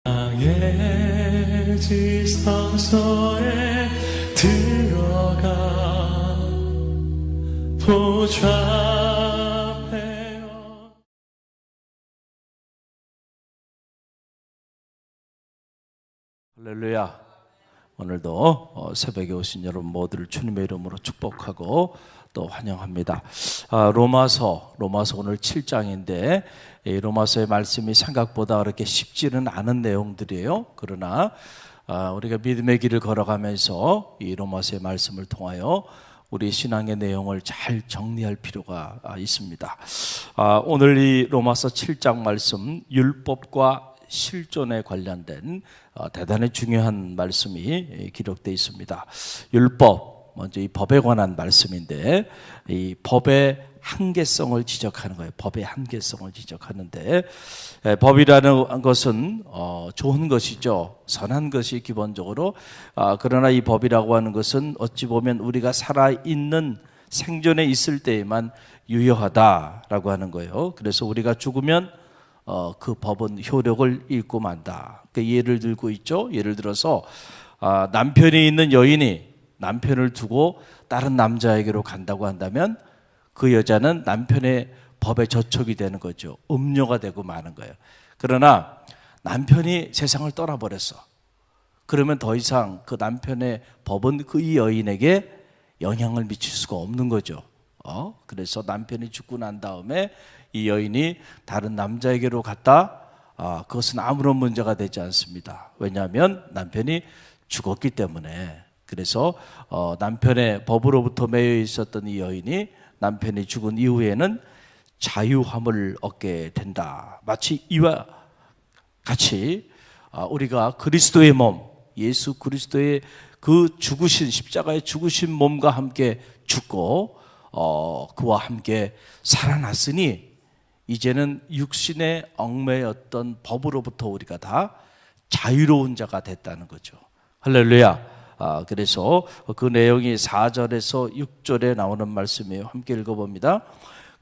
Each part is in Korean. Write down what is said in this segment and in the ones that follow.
나의 지성소에 들어가 보좌하며. 할렐루야. 오늘도 새벽에 오신 여러분 모두를 주님의 이름으로 축복하고 또 환영합니다. 로마서 오늘 7장인데 이 로마서의 말씀이 생각보다 그렇게 쉽지는 않은 내용들이에요. 그러나 우리가 믿음의 길을 걸어가면서 이 로마서의 말씀을 통하여 우리 신앙의 내용을 잘 정리할 필요가 있습니다. 오늘 이 로마서 7장 말씀, 율법과 실존에 관련된 대단히 중요한 말씀이 기록되어 있습니다. 율법, 먼저 이 법에 관한 말씀인데 이 법의 한계성을 지적하는 거예요. 법의 한계성을 지적하는데, 법이라는 것은 좋은 것이죠. 선한 것이 기본적으로. 그러나 이 법이라고 하는 것은 어찌 보면 우리가 살아있는 생존에 있을 때에만 유효하다라고 하는 거예요. 그래서 우리가 죽으면 그 법은 효력을 잃고 만다. 그 예를 들고 있죠. 예를 들어서 남편이 있는 여인이 남편을 두고 다른 남자에게로 간다고 한다면 그 여자는 남편의 법에 저촉이 되는 거죠. 음료가 되고 마는 거예요. 그러나 남편이 세상을 떠나버렸어. 그러면 더 이상 그 남편의 법은 그 여인에게 영향을 미칠 수가 없는 거죠. 그래서 남편이 죽고 난 다음에 이 여인이 다른 남자에게로 갔다, 그것은 아무런 문제가 되지 않습니다. 왜냐하면 남편이 죽었기 때문에. 그래서 남편의 법으로부터 매여 있었던 이 여인이 남편이 죽은 이후에는 자유함을 얻게 된다. 마치 이와 같이 우리가 그리스도의 몸, 예수 그리스도의 그 죽으신 십자가의 죽으신 몸과 함께 죽고 그와 함께 살아났으니 이제는 육신의 얽매였던 법으로부터 우리가 다 자유로운 자가 됐다는 거죠. 할렐루야. 그래서 그 내용이 4절에서 6절에 나오는 말씀이에요. 함께 읽어봅니다.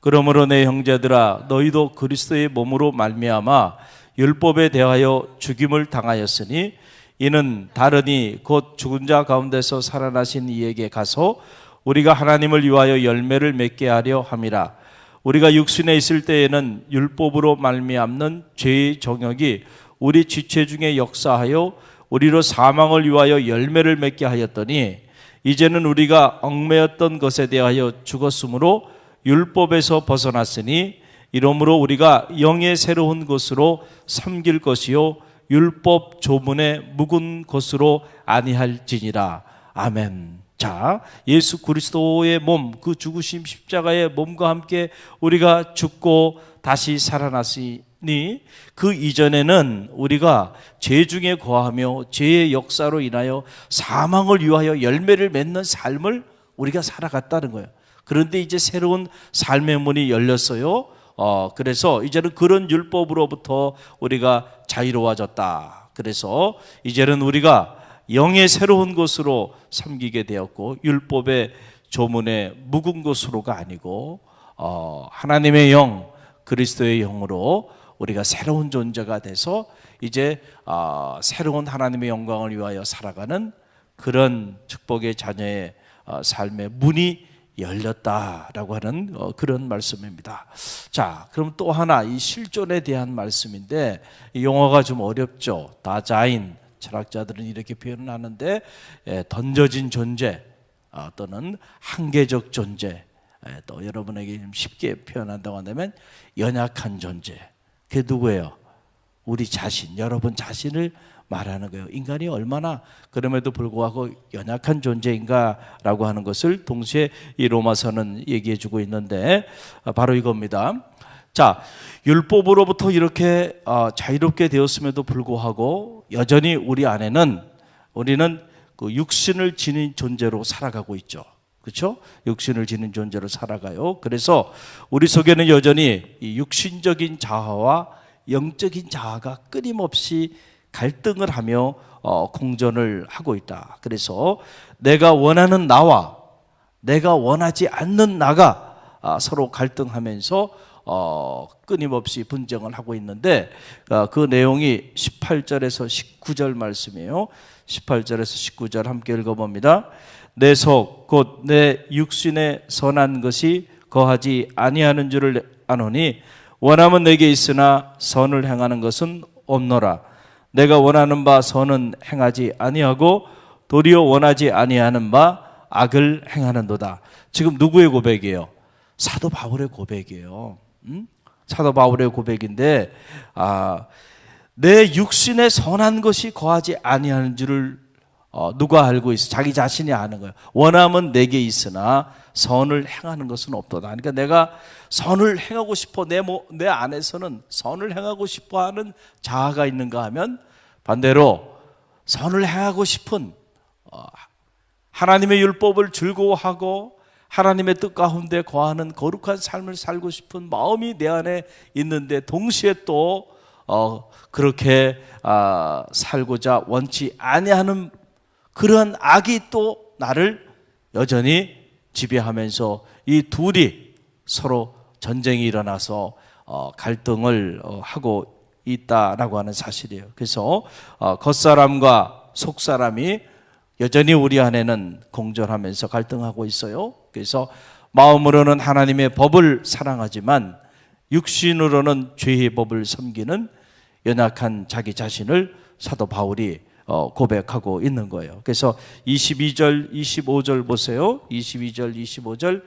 그러므로 내 형제들아, 너희도 그리스도의 몸으로 말미암아 율법에 대하여 죽임을 당하였으니 이는 다르니 곧 죽은 자 가운데서 살아나신 이에게 가서 우리가 하나님을 위하여 열매를 맺게 하려 함이라. 우리가 육신에 있을 때에는 율법으로 말미암는 죄의 정욕이 우리 지체 중에 역사하여 우리로 사망을 위하여 열매를 맺게 하였더니 이제는 우리가 얽매였던 것에 대하여 죽었으므로 율법에서 벗어났으니 이러므로 우리가 영의 새로운 것으로 섬길 것이요 율법 조문의 묵은 것으로 아니할지니라. 아멘. 자, 예수 그리스도의 몸, 그 죽으심 십자가의 몸과 함께 우리가 죽고 다시 살아났으니 그 이전에는 우리가 죄 중에 거하며 죄의 역사로 인하여 사망을 위하여 열매를 맺는 삶을 우리가 살아갔다는 거예요. 그런데 이제 새로운 삶의 문이 열렸어요. 그래서 이제는 그런 율법으로부터 우리가 자유로워졌다. 그래서 이제는 우리가 영의 새로운 것으로 섬기게 되었고 율법의 조문의 묵은 것으로가 아니고 하나님의 영, 그리스도의 영으로 우리가 새로운 존재가 돼서 이제 새로운 하나님의 영광을 위하여 살아가는 그런 축복의 자녀의 삶의 문이 열렸다라고 하는 그런 말씀입니다. 자, 그럼 또 하나 이 실존에 대한 말씀인데 이 용어가 좀 어렵죠. 다자인, 철학자들은 이렇게 표현을 하는데 던져진 존재 또는 한계적 존재, 또 여러분에게 좀 쉽게 표현한다고 한다면 연약한 존재. 그게 누구예요? 우리 자신, 여러분 자신을 말하는 거예요. 인간이 얼마나 그럼에도 불구하고 연약한 존재인가라고 하는 것을 동시에 이 로마서는 얘기해 주고 있는데 바로 이겁니다. 자, 율법으로부터 이렇게 자유롭게 되었음에도 불구하고 여전히 우리 안에는 우리는 그 육신을 지닌 존재로 살아가고 있죠. 그렇죠? 육신을 지닌 존재로 살아가요. 그래서 우리 속에는 여전히 이 육신적인 자아와 영적인 자아가 끊임없이 갈등을 하며 공존을 하고 있다. 그래서 내가 원하는 나와 내가 원하지 않는 나가 서로 갈등하면서 끊임없이 분쟁을 하고 있는데 그 내용이 18절에서 19절 말씀이에요. 18절에서 19절 함께 읽어봅니다. 내 속 곧 내 육신에 선한 것이 거하지 아니하는 줄을 아노니 원함은 내게 있으나 선을 행하는 것은 없노라. 내가 원하는 바 선은 행하지 아니하고 도리어 원하지 아니하는 바 악을 행하는도다. 지금 누구의 고백이에요? 사도 바울의 고백이에요. 사도 바울의 고백인데 내 육신에 선한 것이 거하지 아니하는 줄을 누가 알고 있어? 자기 자신이 아는 거예요. 원함은 내게 있으나 선을 행하는 것은 없도다. 그러니까 내가 선을 행하고 싶어, 내 안에서는 선을 행하고 싶어 하는 자아가 있는가 하면 반대로 선을 행하고 싶은 하나님의 율법을 즐거워하고 하나님의 뜻 가운데 거하는 거룩한 삶을 살고 싶은 마음이 내 안에 있는데 동시에 또 그렇게 살고자 원치 아니하는 그런 악이 또 나를 여전히 지배하면서 이 둘이 서로 전쟁이 일어나서 갈등을 하고 있다라고 하는 사실이에요. 그래서 겉사람과 속사람이 여전히 우리 안에는 공존하면서 갈등하고 있어요. 그래서 마음으로는 하나님의 법을 사랑하지만 육신으로는 죄의 법을 섬기는 연약한 자기 자신을 사도 바울이 고백하고 있는 거예요. 그래서 22절, 25절 보세요. 22절, 25절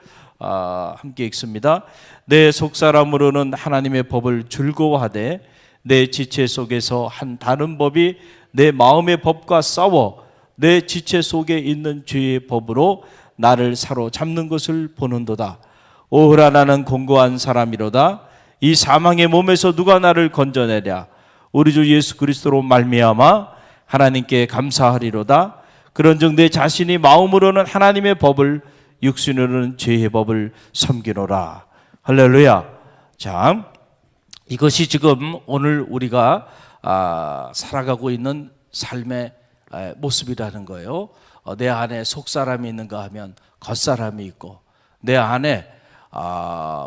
함께 읽습니다. 내 속사람으로는 하나님의 법을 즐거워하되 내 지체 속에서 한 다른 법이 내 마음의 법과 싸워 내 지체 속에 있는 죄의 법으로 나를 사로잡는 것을 보는도다. 오호라 나는 공고한 사람이로다. 이 사망의 몸에서 누가 나를 건져내랴. 우리 주 예수 그리스도로 말미암아 하나님께 감사하리로다. 그런즉 내 자신이 마음으로는 하나님의 법을 육신으로는 죄의 법을 섬기노라. 할렐루야. 자, 이것이 지금 오늘 우리가 살아가고 있는 삶의 모습이라는 거예요. 내 안에 속사람이 있는가 하면 겉사람이 있고 내 안에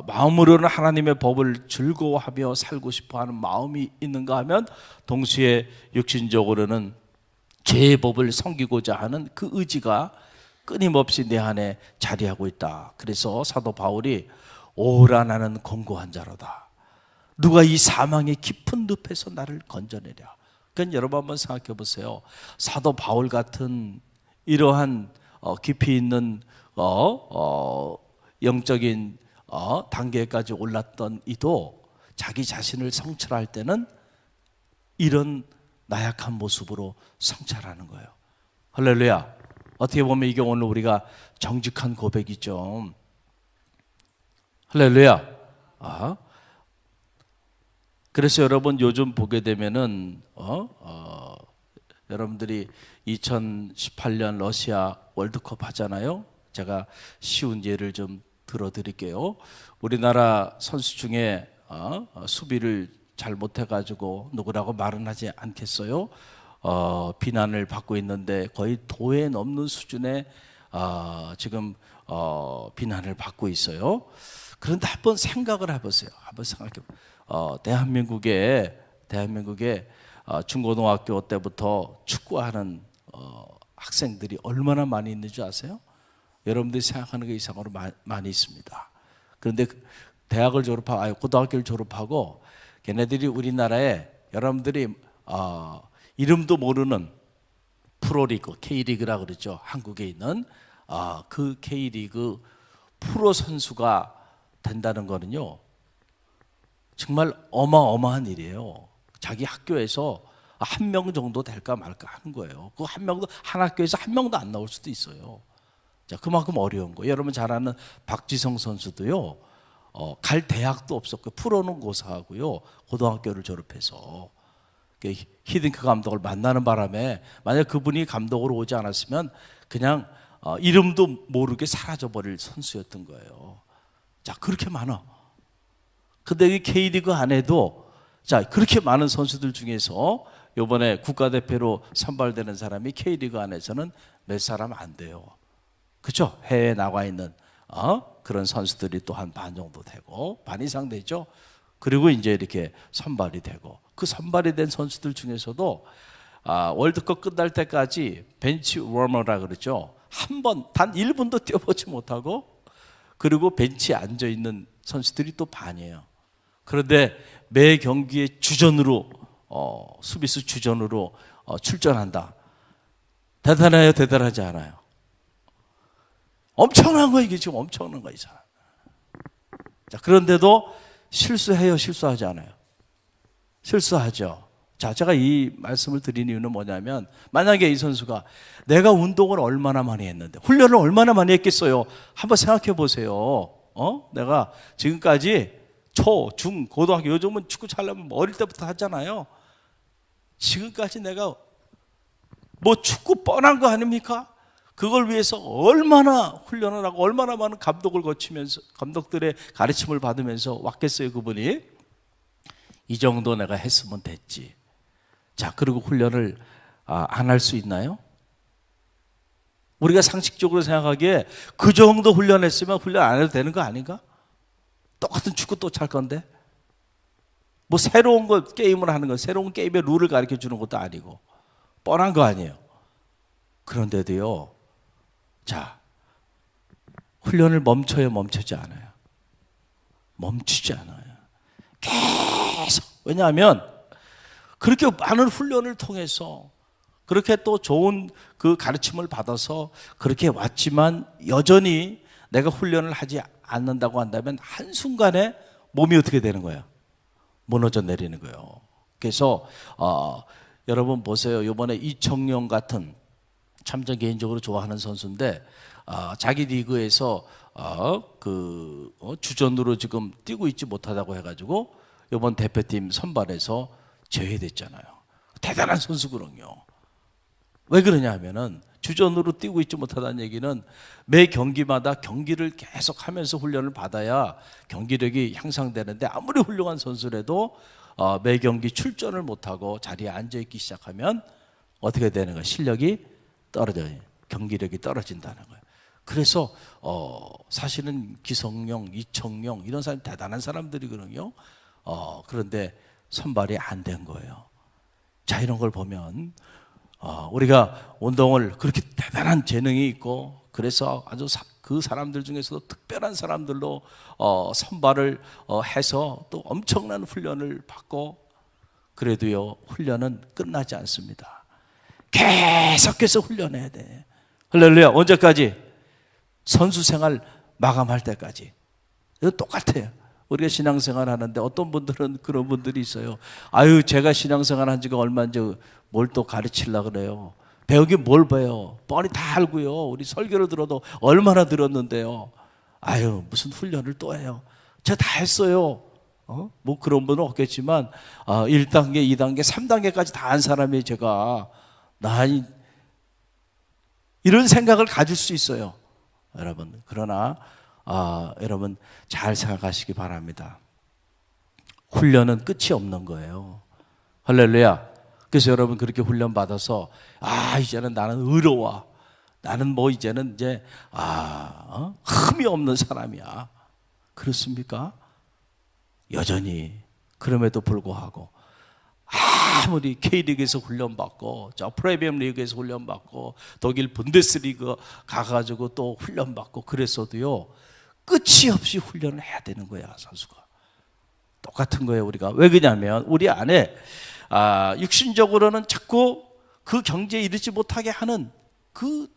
마음으로는 하나님의 법을 즐거워하며 살고 싶어하는 마음이 있는가 하면 동시에 육신적으로는 죄의 법을 섬기고자 하는 그 의지가 끊임없이 내 안에 자리하고 있다. 그래서 사도 바울이 오라 나는 공고한 자로다. 누가 이 사망의 깊은 늪에서 나를 건져내랴. 그러니까 여러분 한번 생각해 보세요. 사도 바울 같은 이러한 깊이 있는 영적인 단계까지 올랐던 이도 자기 자신을 성찰할 때는 이런 나약한 모습으로 성찰하는 거예요. 할렐루야. 어떻게 보면 이게 오늘 우리가 정직한 고백이죠. 할렐루야. 그래서 여러분 요즘 보게 되면은 여러분들이 2018년 러시아 월드컵 하잖아요. 제가 쉬운 예를 좀 들어드릴게요. 우리나라 선수 중에 수비를 잘 못해가지고 누구라고 말은 하지 않겠어요. 비난을 받고 있는데 거의 도에 넘는 수준의 지금 비난을 받고 있어요. 그런데 한번 생각을 해보세요. 한번 생각해. 대한민국에 중고등학교 때부터 축구하는 학생들이 얼마나 많이 있는 줄 아세요? 여러분들이 생각하는 것 이상으로 많이 있습니다. 그런데 대학을 졸업하고 고등학교를 졸업하고 걔네들이 우리나라에 여러분들이 이름도 모르는 프로리그 K리그라고 그러죠. 한국에 있는 그 K리그 프로 선수가 된다는 거는요 정말 어마어마한 일이에요. 자기 학교에서 한 명 정도 될까 말까 하는 거예요. 그 한 명도 한 학교에서 한 명도 안 나올 수도 있어요. 자, 그만큼 어려운 거예요. 여러분 잘 아는 박지성 선수도요. 갈 대학도 없었고 프로는 고사하고요. 고등학교를 졸업해서 히딩크 감독을 만나는 바람에 만약 그분이 감독으로 오지 않았으면 그냥 이름도 모르게 사라져버릴 선수였던 거예요. 자, 그렇게 많아. 근데 이 K리그 안에도 자, 그렇게 많은 선수들 중에서 이번에 국가대표로 선발되는 사람이 K리그 안에서는 몇 사람 안 돼요. 그렇죠? 해외에 나와 있는 그런 선수들이 또 한 반 정도 되고, 반 이상 되죠. 그리고 이제 이렇게 선발이 되고, 그 선발이 된 선수들 중에서도 월드컵 끝날 때까지 벤치 워머라 그러죠. 한 번, 단 1분도 뛰어보지 못하고, 그리고 벤치에 앉아 있는 선수들이 또 반이에요. 그런데 매 경기에 주전으로, 수비수 주전으로 출전한다. 대단해요, 대단하지 않아요? 엄청난 거, 이게 지금 엄청난 거, 이 사람. 자, 그런데도 실수해요, 실수하지 않아요? 실수하죠. 자, 제가 이 말씀을 드린 이유는 뭐냐면, 만약에 이 선수가 내가 운동을 얼마나 많이 했는데, 훈련을 얼마나 많이 했겠어요? 한번 생각해 보세요. 내가 지금까지 초, 중, 고등학교, 요즘은 축구 잘하면 어릴 때부터 하잖아요. 지금까지 내가 뭐 축구 뻔한 거 아닙니까? 그걸 위해서 얼마나 훈련을 하고 얼마나 많은 감독을 거치면서, 감독들의 가르침을 받으면서 왔겠어요, 그분이? 이 정도 내가 했으면 됐지. 자, 그리고 훈련을 안 할 수 있나요? 우리가 상식적으로 생각하기에 그 정도 훈련했으면 훈련 안 해도 되는 거 아닌가? 똑같은 축구 또 찰 건데? 뭐 새로운 거 게임을 하는 건 새로운 게임의 룰을 가르쳐 주는 것도 아니고 뻔한 거 아니에요. 그런데도요, 자, 훈련을 멈춰요, 멈추지 않아요? 멈추지 않아요. 계속. 왜냐하면 그렇게 많은 훈련을 통해서 그렇게 또 좋은 그 가르침을 받아서 그렇게 왔지만 여전히 내가 훈련을 하지 않는다고 한다면 한순간에 몸이 어떻게 되는 거예요? 무너져 내리는 거예요. 그래서 여러분 보세요. 이번에 이청용 같은 참 전 개인적으로 좋아하는 선수인데 자기 리그에서 주전으로 지금 뛰고 있지 못하다고 해가지고 이번 대표팀 선발에서 제외됐잖아요. 대단한 선수거든요. 왜 그러냐 하면은 주전으로 뛰고 있지 못하다는 얘기는 매 경기마다 경기를 계속 하면서 훈련을 받아야 경기력이 향상되는데, 아무리 훌륭한 선수라도 매 경기 출전을 못하고 자리에 앉아있기 시작하면 어떻게 되는 거예요? 실력이 떨어져요. 경기력이 떨어진다는 거예요. 그래서 사실은 기성용, 이청용 이런 사람 대단한 사람들이거든요. 그런데 선발이 안 된 거예요. 자, 이런 걸 보면 우리가 운동을 그렇게 대단한 재능이 있고 그래서 아주 그 사람들 중에서도 특별한 사람들로 선발을 해서 또 엄청난 훈련을 받고, 그래도요, 훈련은 끝나지 않습니다. 계속해서 훈련해야 돼. 할렐루야. 언제까지? 선수 생활 마감할 때까지. 이거 똑같아요. 우리가 신앙생활 하는데 어떤 분들은 그런 분들이 있어요. 아유, 제가 신앙생활 한 지가 얼마인지 뭘 또 가르치려고 그래요. 배우긴 뭘 배워. 뻔히 다 알고요. 우리 설교를 들어도 얼마나 들었는데요. 아유, 무슨 훈련을 또 해요. 제가 다 했어요. 뭐 그런 분은 없겠지만 1단계, 2단계, 3단계까지 다 한 사람이 제가 이런 생각을 가질 수 있어요. 여러분, 그러나 여러분 잘 생각하시기 바랍니다. 훈련은 끝이 없는 거예요. 할렐루야. 그래서 여러분 그렇게 훈련 받아서 이제는 나는 의로워. 나는 뭐 이제는 흠이 없는 사람이야. 그렇습니까? 여전히 그럼에도 불구하고 아무리 K리그에서 훈련받고 저 프리미엄 리그에서 훈련받고 독일 분데스리그 가가지고 또 훈련받고 그랬어도요, 끝이 없이 훈련을 해야 되는 거야, 선수가. 똑같은 거예요, 우리가. 왜 그러냐면 우리 안에 육신적으로는 자꾸 그 경지에 이르지 못하게 하는 그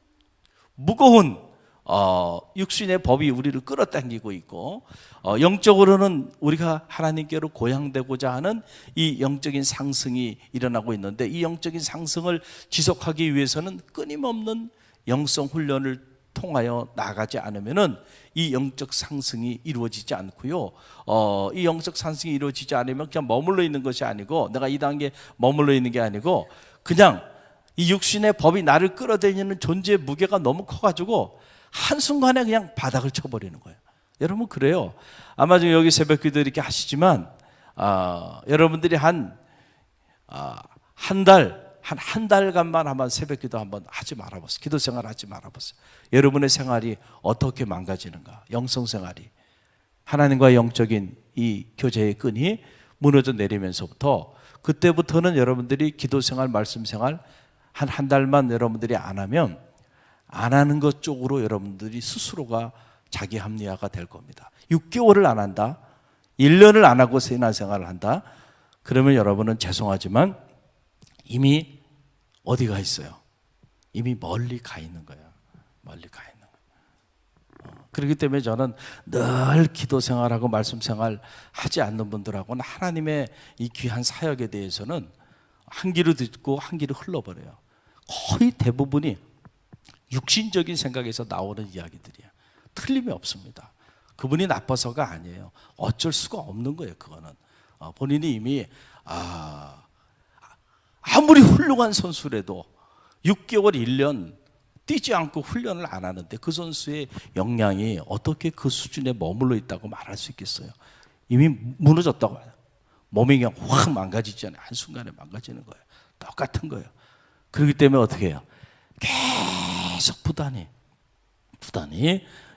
무거운 육신의 법이 우리를 끌어당기고 있고, 영적으로는 우리가 하나님께로 고향되고자 하는 이 영적인 상승이 일어나고 있는데, 이 영적인 상승을 지속하기 위해서는 끊임없는 영성 훈련을 통하여 나가지 않으면은 이 영적 상승이 이루어지지 않고요. 이 영적 상승이 이루어지지 않으면 그냥 머물러 있는 것이 아니고, 내가 이 단계에 머물러 있는 게 아니고, 그냥 이 육신의 법이 나를 끌어들이는 존재의 무게가 너무 커가지고 한순간에 그냥 바닥을 쳐버리는 거예요. 여러분 그래요. 아마 지금 여기 새벽기도 이렇게 하시지만 여러분들이 한 달, 한 달간만 한번 새벽기도 한번 하지 말아보세요. 기도 생활 하지 말아보세요. 여러분의 생활이 어떻게 망가지는가? 영성생활이, 하나님과 영적인 이 교제의 끈이 무너져 내리면서부터, 그때부터는 여러분들이 기도생활, 말씀생활 한 달만 여러분들이 안 하면 안 하는 것 쪽으로 여러분들이 스스로가 자기 합리화가 될 겁니다. 6개월을 안 한다, 1년을 안 하고 신앙생활을 한다, 그러면 여러분은 죄송하지만 이미 어디가 있어요? 이미 멀리 가 있는 거예요. 멀리 가 있는 거예요. 그렇기 때문에 저는 늘 기도 생활하고 말씀 생활 하지 않는 분들하고는 하나님의 이 귀한 사역에 대해서는 한 귀로 듣고 한 귀로 흘러버려요. 거의 대부분이 육신적인 생각에서 나오는 이야기들이에요. 틀림이 없습니다. 그분이 나빠서가 아니에요. 어쩔 수가 없는 거예요. 그거는 본인이 이미 아무리 훌륭한 선수라도 6개월, 1년 뛰지 않고 훈련을 안 하는데 그 선수의 역량이 어떻게 그 수준에 머물러 있다고 말할 수 있겠어요? 이미 무너졌다고 해요. 몸이 그냥 확 망가지잖아요. 한순간에 망가지는 거예요. 똑같은 거예요. 그렇기 때문에 어떻게 해요? 계속 부단히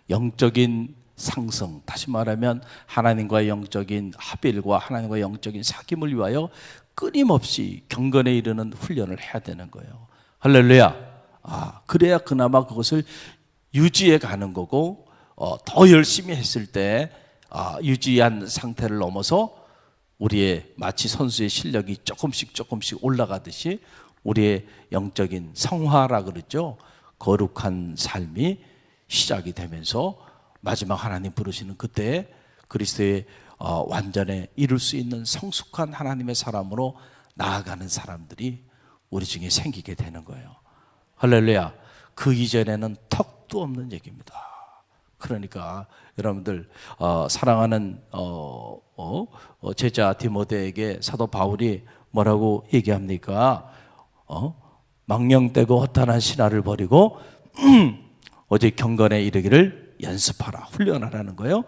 영적인 상승, 다시 말하면 하나님과의 영적인 합일과 하나님과의 영적인 사귐을 위하여 끊임없이 경건에 이르는 훈련을 해야 되는 거예요. 할렐루야. 그래야 그나마 그것을 유지해 가는 거고, 더 열심히 했을 때 유지한 상태를 넘어서 우리의 마치 선수의 실력이 조금씩 올라가듯이 우리의 영적인 성화라 그러죠. 거룩한 삶이 시작이 되면서 마지막 하나님 부르시는 그때에 그리스도의 완전에 이룰 수 있는 성숙한 하나님의 사람으로 나아가는 사람들이 우리 중에 생기게 되는 거예요. 할렐루야. 그 이전에는 턱도 없는 얘기입니다. 그러니까 여러분들 사랑하는 제자 디모데에게 사도 바울이 뭐라고 얘기합니까? 망령되고 허탄한 신화를 버리고 오직 경건에 이르기를 연습하라, 훈련하라는 거예요.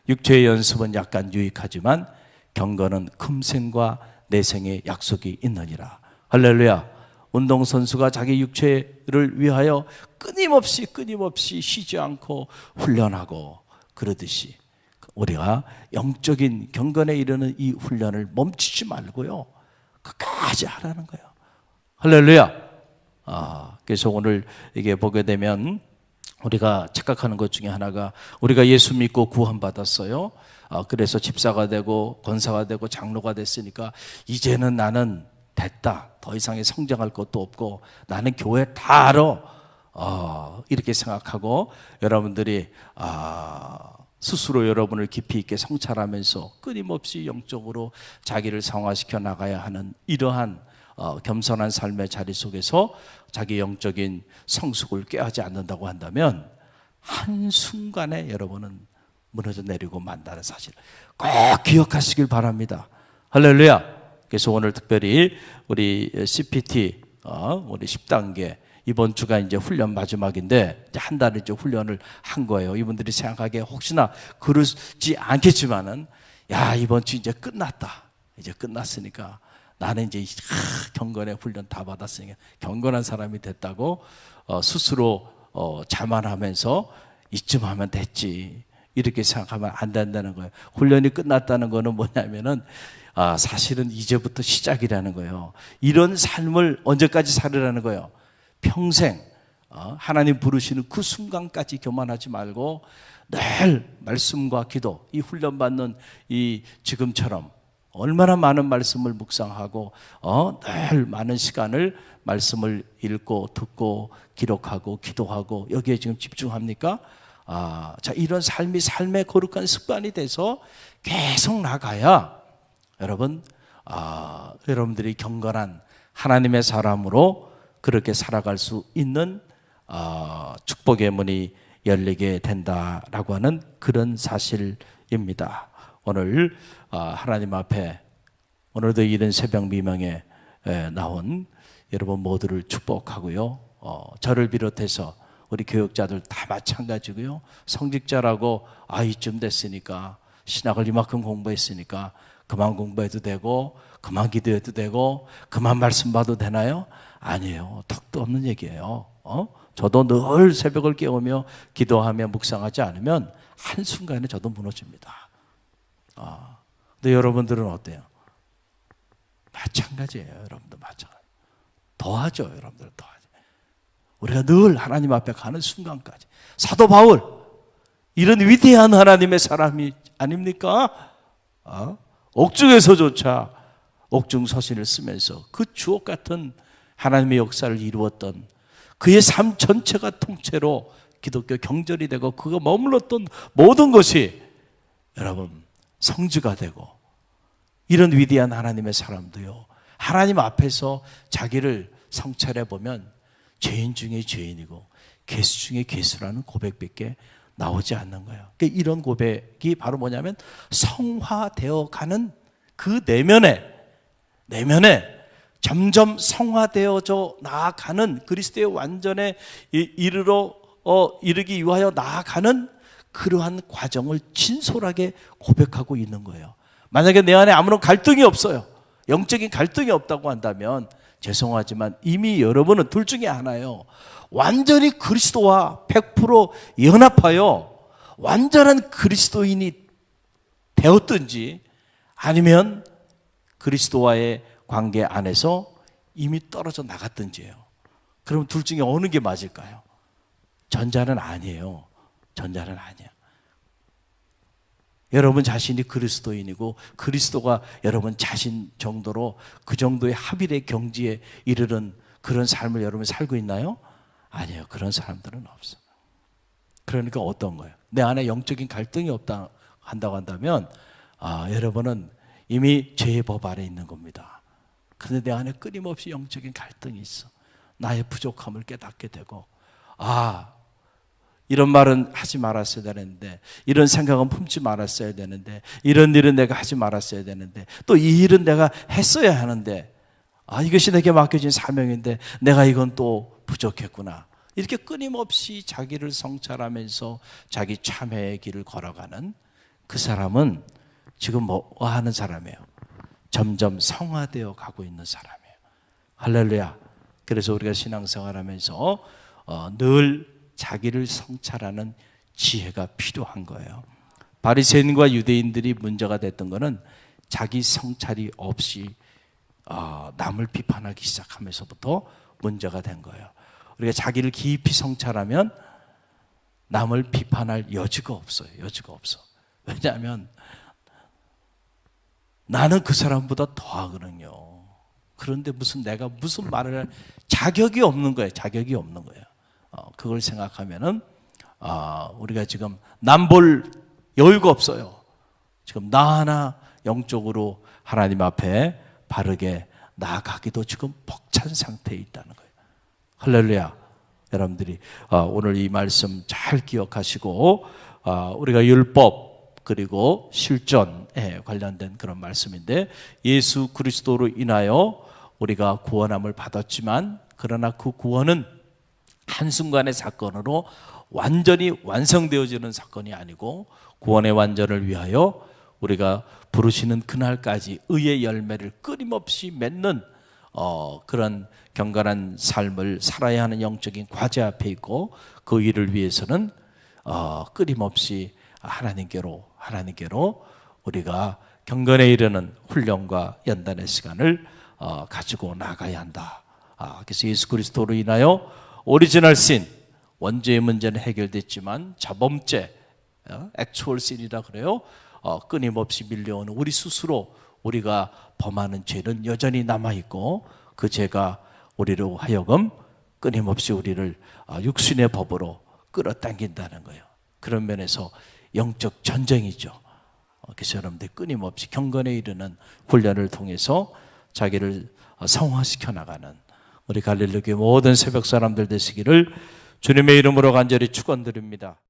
육체의 연습은 약간 유익하지만 경건은 금생과 내생의 약속이 있느니라. 할렐루야. 운동선수가 자기 육체를 위하여 끊임없이 쉬지 않고 훈련하고 그러듯이 우리가 영적인 경건에 이르는 이 훈련을 멈추지 말고요, 끝까지 하라는 거예요. 할렐루야. 그래서 오늘 이게 보게 되면 우리가 착각하는 것 중에 하나가, 우리가 예수 믿고 구원받았어요. 그래서 집사가 되고 권사가 되고 장로가 됐으니까 이제는 나는 됐다, 더 이상의 성장할 것도 없고 나는 교회 다 알아, 이렇게 생각하고 여러분들이 스스로 여러분을 깊이 있게 성찰하면서 끊임없이 영적으로 자기를 성화시켜 나가야 하는 이러한 겸손한 삶의 자리 속에서 자기 영적인 성숙을 꾀하지 않는다고 한다면 한순간에 여러분은 무너져 내리고 만다는 사실을 꼭 기억하시길 바랍니다. 할렐루야. 그래서 오늘 특별히 우리 CPT 우리 10단계 이번 주가 이제 훈련 마지막인데 이제 한 달 이제 훈련을 한 거예요. 이분들이 생각하기에 혹시나 그러지 않겠지만은, 야, 이번 주 이제 끝났다, 이제 끝났으니까 나는 이제 경건의 훈련 다 받았으니까 경건한 사람이 됐다고 스스로 자만하면서 이쯤 하면 됐지, 이렇게 생각하면 안 된다는 거예요. 훈련이 끝났다는 거는 뭐냐면은 사실은 이제부터 시작이라는 거예요. 이런 삶을 언제까지 살으라는 거예요? 평생 하나님 부르시는 그 순간까지 교만하지 말고 늘 말씀과 기도, 이 훈련받는 이 지금처럼 얼마나 많은 말씀을 묵상하고 늘 많은 시간을 말씀을 읽고 듣고 기록하고 기도하고 여기에 지금 집중합니까? 자, 이런 삶의 거룩한 습관이 돼서 계속 나가야 여러분, 여러분들이 경건한 하나님의 사람으로 그렇게 살아갈 수 있는 축복의 문이 열리게 된다라고 하는 그런 사실입니다. 오늘 하나님 앞에 오늘도 이른 새벽 미명에 나온 여러분 모두를 축복하고요, 저를 비롯해서 우리 교육자들 다 마찬가지고요, 성직자라고 이쯤 됐으니까 신학을 이만큼 공부했으니까 그만 공부해도 되고 그만 기도해도 되고 그만 말씀 봐도 되나요? 아니에요. 턱도 없는 얘기예요. 저도 늘 새벽을 깨우며 기도하며 묵상하지 않으면 한순간에 저도 무너집니다. 근데 여러분들은 어때요? 마찬가지예요. 여러분들 마찬가지. 더하죠. 여러분들 더하죠. 우리가 늘 하나님 앞에 가는 순간까지. 사도 바울, 이런 위대한 하나님의 사람이 아닙니까? 옥중에서조차 옥중 서신을 쓰면서 그 주옥 같은 하나님의 역사를 이루었던 그의 삶 전체가 통째로 기독교 경전이 되고 그가 머물렀던 모든 것이 여러분 성지가 되고, 이런 위대한 하나님의 사람도요, 하나님 앞에서 자기를 성찰해 보면 죄인 중에 죄인이고 괴수 중에 괴수라는 고백밖에 나오지 않는 거예요. 그러니까 이런 고백이 바로 뭐냐면 성화되어 가는 그 내면에 점점 성화되어져 나아가는 그리스도의 완전에 이르기 위하여 나아가는 그러한 과정을 진솔하게 고백하고 있는 거예요. 만약에 내 안에 아무런 갈등이 없어요, 영적인 갈등이 없다고 한다면 죄송하지만 이미 여러분은 둘 중에 하나예요. 완전히 그리스도와 100% 연합하여 완전한 그리스도인이 되었든지, 아니면 그리스도와의 관계 안에서 이미 떨어져 나갔든지예요. 그럼 둘 중에 어느 게 맞을까요? 전자는 아니에요. 전자는 아니야. 여러분 자신이 그리스도인이고 그리스도가 여러분 자신 정도로 그 정도의 합일의 경지에 이르는 그런 삶을 여러분 살고 있나요? 아니에요. 그런 사람들은 없어. 그러니까 어떤 거예요? 내 안에 영적인 갈등이 없다 한다고 한다면 여러분은 이미 죄의 법 아래 있는 겁니다. 그런데 내 안에 끊임없이 영적인 갈등이 있어. 나의 부족함을 깨닫게 되고, 이런 말은 하지 말았어야 되는데, 이런 생각은 품지 말았어야 되는데, 이런 일은 내가 하지 말았어야 되는데, 또 이 일은 내가 했어야 하는데, 이것이 내게 맡겨진 사명인데 내가 이건 또 부족했구나. 이렇게 끊임없이 자기를 성찰하면서 자기 참회의 길을 걸어가는 그 사람은 지금 뭐 하는 사람이에요? 점점 성화되어 가고 있는 사람이에요. 할렐루야. 그래서 우리가 신앙생활하면서 늘 자기를 성찰하는 지혜가 필요한 거예요. 바리새인과 유대인들이 문제가 됐던 것은 자기 성찰이 없이 남을 비판하기 시작하면서부터 문제가 된 거예요. 우리가 자기를 깊이 성찰하면 남을 비판할 여지가 없어요. 여지가 없어. 왜냐하면 나는 그 사람보다 더하거든요. 그런데 내가 무슨 말을 할 자격이 없는 거예요. 자격이 없는 거예요. 그걸 생각하면은 우리가 지금 남 볼 여유가 없어요. 지금 나 하나 영적으로 하나님 앞에 바르게 나아가기도 지금 벅찬 상태에 있다는 거예요. 할렐루야. 여러분들이 오늘 이 말씀 잘 기억하시고, 우리가 율법 그리고 실전에 관련된 그런 말씀인데, 예수 그리스도로 인하여 우리가 구원함을 받았지만, 그러나 그 구원은 한순간의 사건으로 완전히 완성되어지는 사건이 아니고, 구원의 완전을 위하여 우리가 부르시는 그날까지 의의 열매를 끊임없이 맺는 그런 경건한 삶을 살아야 하는 영적인 과제 앞에 있고, 그 일을 위해서는 끊임없이 하나님께로 우리가 경건에 이르는 훈련과 연단의 시간을 가지고 나가야 한다. 그래서 예수 그리스도로 인하여 오리지널 신, 원죄의 문제는 해결됐지만 자범죄, 액추얼 신이라 그래요. 끊임없이 밀려오는 우리 스스로 우리가 범하는 죄는 여전히 남아있고, 그 죄가 우리로 하여금 끊임없이 우리를 육신의 법으로 끌어당긴다는 거예요. 그런 면에서 영적 전쟁이죠. 그래서 여러분들 끊임없이 경건에 이르는 훈련을 통해서 자기를 성화시켜 나가는 우리 갈릴리 교회 모든 새벽 사람들 되시기를 주님의 이름으로 간절히 축원드립니다.